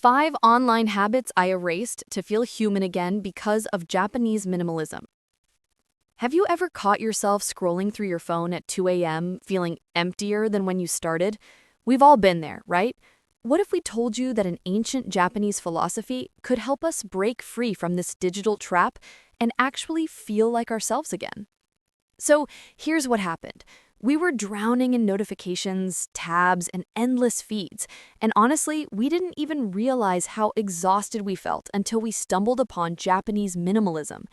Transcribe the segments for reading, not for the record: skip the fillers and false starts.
5 online habits I erased to feel human again because of Japanese minimalism. Have you ever caught yourself scrolling through your phone at 2 a.m., feeling emptier than when you started? We've all been there, right? What if we told you that an ancient Japanese philosophy could help us break free from this digital trap and actually feel like ourselves again? So here's what happened. We were drowning in notifications, tabs, and endless feeds, and honestly, we didn't even realize how exhausted we felt until we stumbled upon Japanese minimalism.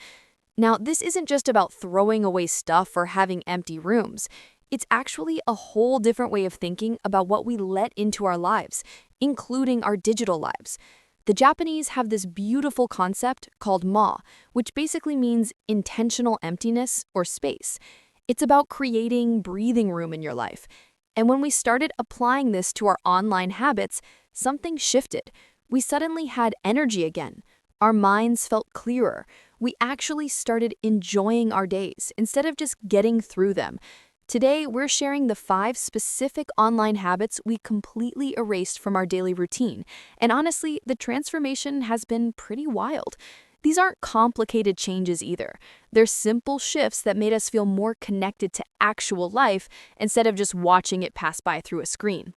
Now, this isn't just about throwing away stuff or having empty rooms. It's actually a whole different way of thinking about what we let into our lives, including our digital lives. The Japanese have this beautiful concept called which basically means intentional emptiness or space. It's about creating breathing room in your life. And when we started applying this to our online habits, something shifted. We suddenly had energy again. Our minds felt clearer. We actually started enjoying our days instead of just getting through them. Today, we're sharing the 5 specific online habits we completely erased from our daily routine. And honestly, the transformation has been pretty wild. These aren't complicated changes either. They're simple shifts that made us feel more connected to actual life instead of just watching it pass by through a screen.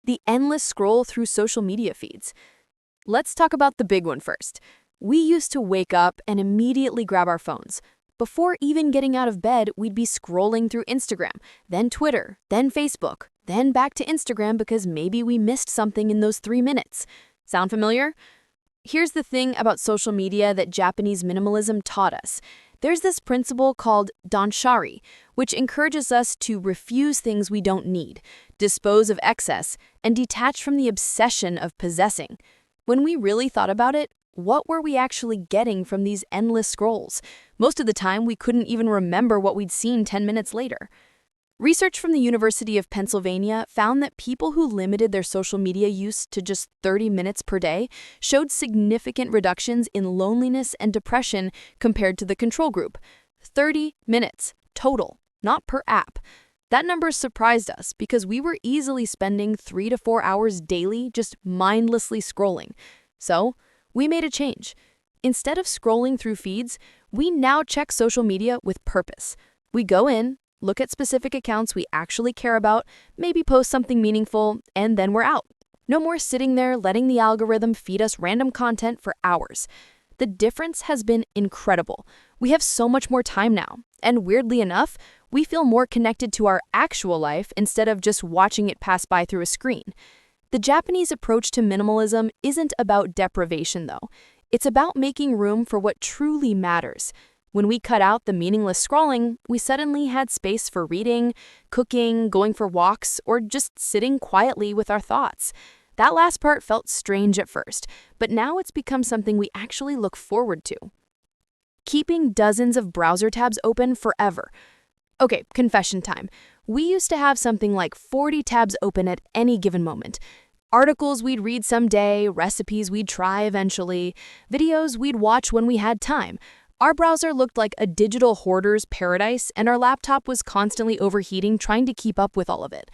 The endless scroll through social media feeds. Let's talk about the big one first. We used to wake up and immediately grab our phones. Before even getting out of bed, we'd be scrolling through Instagram, then Twitter, then Facebook, then back to Instagram because maybe we missed something in those 3 minutes. Sound familiar? Here's the thing about social media that Japanese minimalism taught us. There's this principle called danshari, which encourages us to refuse things we don't need, dispose of excess, and detach from the obsession of possessing. When we really thought about it, what were we actually getting from these endless scrolls? Most of the time, we couldn't even remember what we'd seen 10 minutes later. Research from the University of Pennsylvania found that people who limited their social media use to just 30 minutes per day showed significant reductions in loneliness and depression compared to the control group. 30 minutes total, not per app. That number surprised us because we were easily spending 3 to 4 hours daily just mindlessly scrolling. So, we made a change. Instead of scrolling through feeds, we now check social media with purpose. We go in, look at specific accounts we actually care about, maybe post something meaningful, and then we're out. No more sitting there letting the algorithm feed us random content for hours. The difference has been incredible. We have so much more time now, and weirdly enough, we feel more connected to our actual life instead of just watching it pass by through a screen. The Japanese approach to minimalism isn't about deprivation, though. It's about making room for what truly matters. When we cut out the meaningless scrolling, we suddenly had space for reading, cooking, going for walks, or just sitting quietly with our thoughts. That last part felt strange at first, but now it's become something we actually look forward to. Keeping dozens of browser tabs open forever. Okay, confession time. We used to have something like 40 tabs open at any given moment. Articles we'd read someday, recipes we'd try eventually, videos we'd watch when we had time. Our browser looked like a digital hoarder's paradise, and our laptop was constantly overheating trying to keep up with all of it.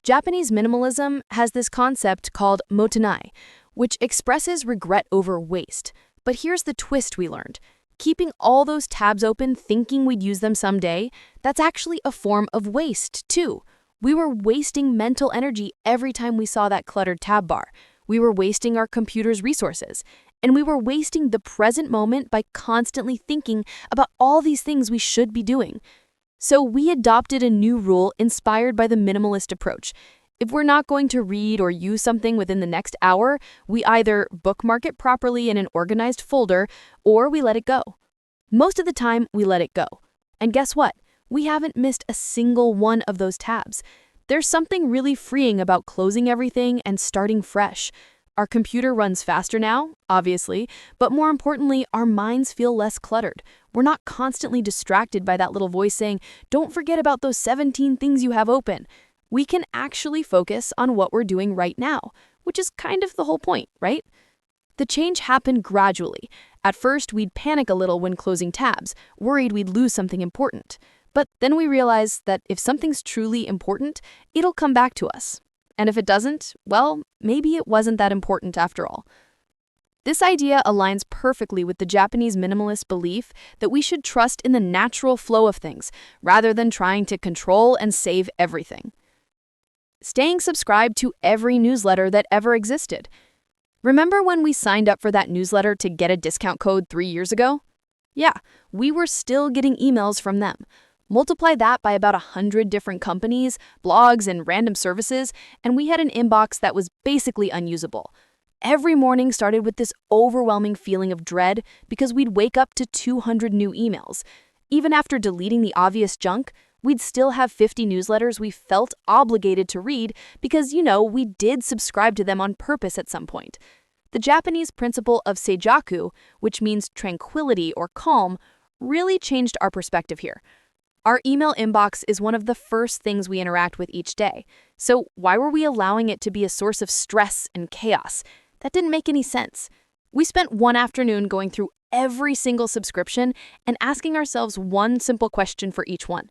Japanese minimalism has this concept called motenai, which expresses regret over waste. But here's the twist we learned. Keeping all those tabs open thinking we'd use them someday, that's actually a form of waste, too. We were wasting mental energy every time we saw that cluttered tab bar. We were wasting our computer's resources. And we were wasting the present moment by constantly thinking about all these things we should be doing. So we adopted a new rule inspired by the minimalist approach. If we're not going to read or use something within the next hour, we either bookmark it properly in an organized folder or we let it go. Most of the time, we let it go. And guess what? We haven't missed a single one of those tabs. There's something really freeing about closing everything and starting fresh. Our computer runs faster now, obviously, but more importantly, our minds feel less cluttered. We're not constantly distracted by that little voice saying, "Don't forget about those 17 things you have open." We can actually focus on what we're doing right now, which is kind of the whole point, right? The change happened gradually. At first, we'd panic a little when closing tabs, worried we'd lose something important. But then we realized that if something's truly important, it'll come back to us. And if it doesn't, well, maybe it wasn't that important after all. This idea aligns perfectly with the Japanese minimalist belief that we should trust in the natural flow of things rather than trying to control and save everything. Staying subscribed to every newsletter that ever existed. Remember when we signed up for that newsletter to get a discount code 3 years ago? Yeah, we were still getting emails from them. Multiply that by about 100 different companies, blogs, and random services, and we had an inbox that was basically unusable. Every morning started with this overwhelming feeling of dread because we'd wake up to 200 new emails. Even after deleting the obvious junk, we'd still have 50 newsletters we felt obligated to read because, we did subscribe to them on purpose at some point. The Japanese principle of seijaku, which means tranquility or calm, really changed our perspective here. Our email inbox is one of the first things we interact with each day. So why were we allowing it to be a source of stress and chaos? That didn't make any sense. We spent one afternoon going through every single subscription and asking ourselves one simple question for each one.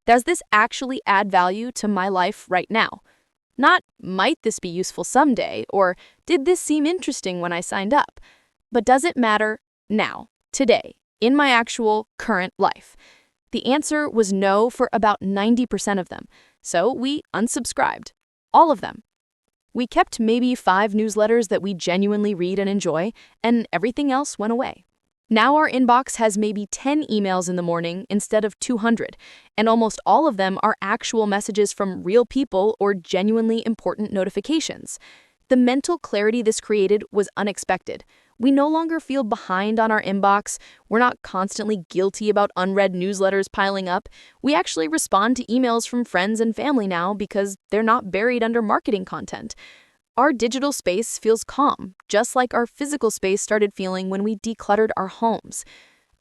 Does this actually add value to my life right now? Not, might this be useful someday, or did this seem interesting when I signed up? But does it matter now, today, in my actual current life? The answer was no for about 90% of them, so we unsubscribed. All of them. We kept maybe 5 newsletters that we genuinely read and enjoy, and everything else went away. Now our inbox has maybe 10 emails in the morning instead of 200, and almost all of them are actual messages from real people or genuinely important notifications. The mental clarity this created was unexpected. We no longer feel behind on our inbox. We're not constantly guilty about unread newsletters piling up. We actually respond to emails from friends and family now because they're not buried under marketing content. Our digital space feels calm, just like our physical space started feeling when we decluttered our homes.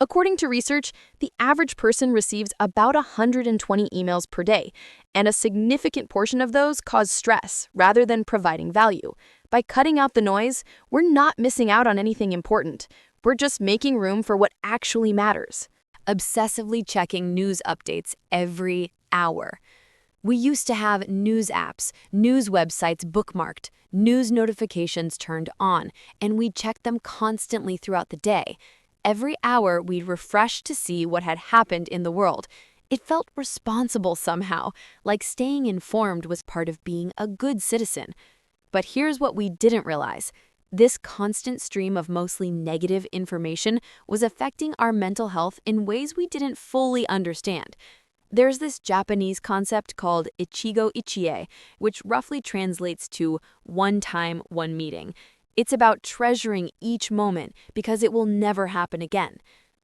According to research, the average person receives about 120 emails per day, and a significant portion of those cause stress rather than providing value. By cutting out the noise, we're not missing out on anything important. We're just making room for what actually matters. Obsessively checking news updates every hour. We used to have news apps, news websites bookmarked, news notifications turned on, and we'd check them constantly throughout the day. Every hour, we'd refresh to see what had happened in the world. It felt responsible somehow, like staying informed was part of being a good citizen. But here's what we didn't realize. This constant stream of mostly negative information was affecting our mental health in ways we didn't fully understand. There's this Japanese concept called ichigo ichie, which roughly translates to one time, one meeting. It's about treasuring each moment because it will never happen again.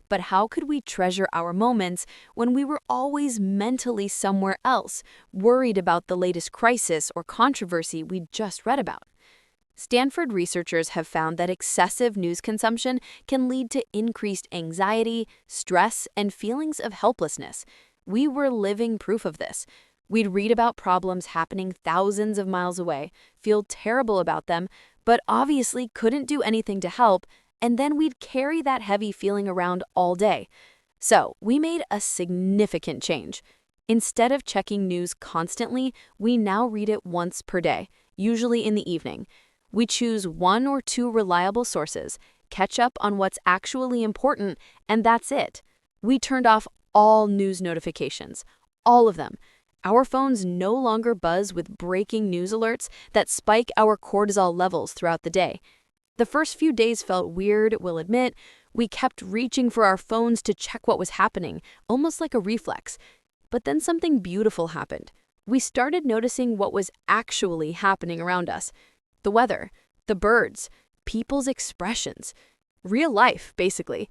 But how could we treasure our moments when we were always mentally somewhere else, worried about the latest crisis or controversy we'd just read about? Stanford researchers have found that excessive news consumption can lead to increased anxiety, stress, and feelings of helplessness. We were living proof of this. We'd read about problems happening thousands of miles away, feel terrible about them, but obviously couldn't do anything to help, and then we'd carry that heavy feeling around all day. So we made a significant change. Instead of checking news constantly, we now read it once per day, usually in the evening. We choose 1 or 2 reliable sources, catch up on what's actually important, and that's it. We turned off all news notifications, all of them. Our phones no longer buzz with breaking news alerts that spike our cortisol levels throughout the day. The first few days felt weird, we'll admit. We kept reaching for our phones to check what was happening, almost like a reflex. But then something beautiful happened. We started noticing what was actually happening around us. The weather, the birds, people's expressions. Real life, basically.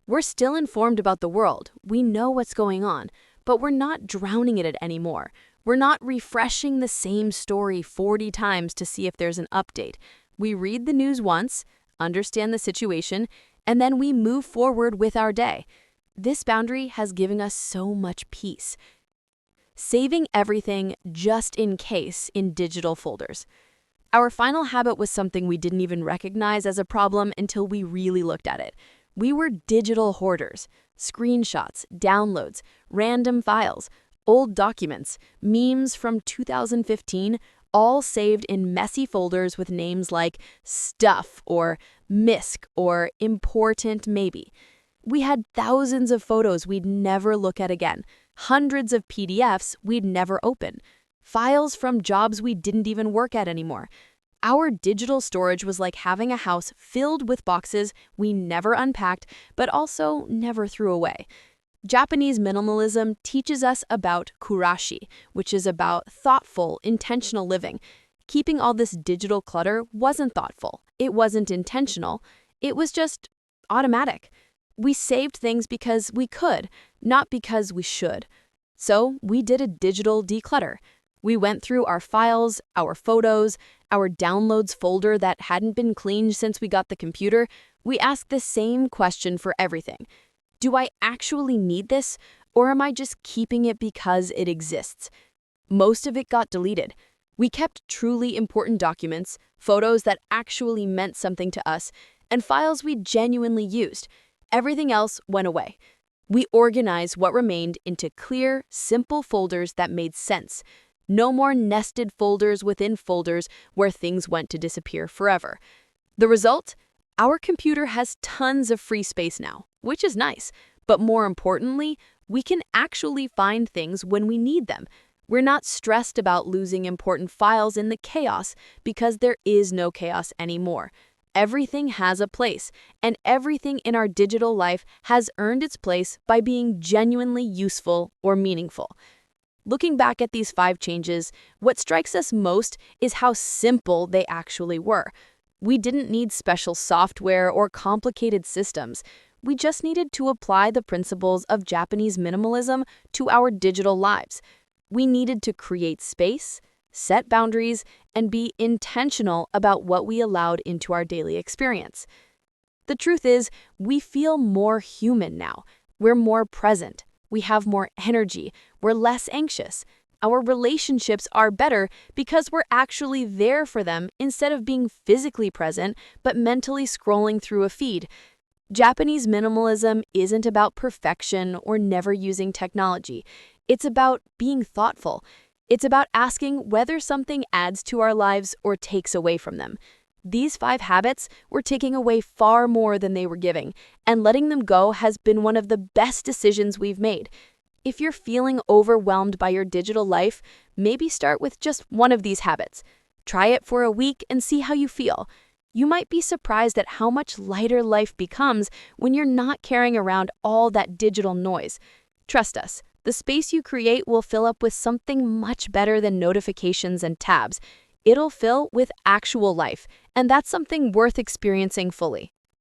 We're still informed about the world. We know what's going on, but we're not drowning in it anymore. We're not refreshing the same story 40 times to see if there's an update. We read the news once, understand the situation, and then we move forward with our day. This boundary has given us so much peace. Saving everything just in case in digital folders. Our final habit was something we didn't even recognize as a problem until we really looked at it. We were digital hoarders. Screenshots, downloads, random files, old documents, memes from 2015, all saved in messy folders with names like stuff or misc or important maybe. We had thousands of photos we'd never look at again, hundreds of PDFs we'd never open, files from jobs we didn't even work at anymore. Our digital storage was like having a house filled with boxes we never unpacked, but also never threw away. Japanese minimalism teaches us about kurashi, which is about thoughtful, intentional living. Keeping all this digital clutter wasn't thoughtful. It wasn't intentional. It was just automatic. We saved things because we could, not because we should. So we did a digital declutter. We went through our files, our photos, our downloads folder that hadn't been cleaned since we got the computer. We asked the same question for everything. Do I actually need this, or am I just keeping it because it exists? Most of it got deleted. We kept truly important documents, photos that actually meant something to us, and files we genuinely used. Everything else went away. We organized what remained into clear, simple folders that made sense. No more nested folders within folders where things went to disappear forever. The result? Our computer has tons of free space now, which is nice. But more importantly, we can actually find things when we need them. We're not stressed about losing important files in the chaos because there is no chaos anymore. Everything has a place, and everything in our digital life has earned its place by being genuinely useful or meaningful. Looking back at these 5 changes, what strikes us most is how simple they actually were. We didn't need special software or complicated systems. We just needed to apply the principles of Japanese minimalism to our digital lives. We needed to create space, set boundaries, and be intentional about what we allowed into our daily experience. The truth is, we feel more human now. We're more present. We have more energy. We're less anxious. Our relationships are better because we're actually there for them instead of being physically present but mentally scrolling through a feed. Japanese minimalism isn't about perfection or never using technology. It's about being thoughtful. It's about asking whether something adds to our lives or takes away from them. These 5 habits were taking away far more than they were giving, and letting them go has been one of the best decisions we've made. If you're feeling overwhelmed by your digital life, maybe start with just one of these habits. Try it for a week and see how you feel. You might be surprised at how much lighter life becomes when you're not carrying around all that digital noise. Trust us, the space you create will fill up with something much better than notifications and tabs. It'll fill with actual life, and that's something worth experiencing fully.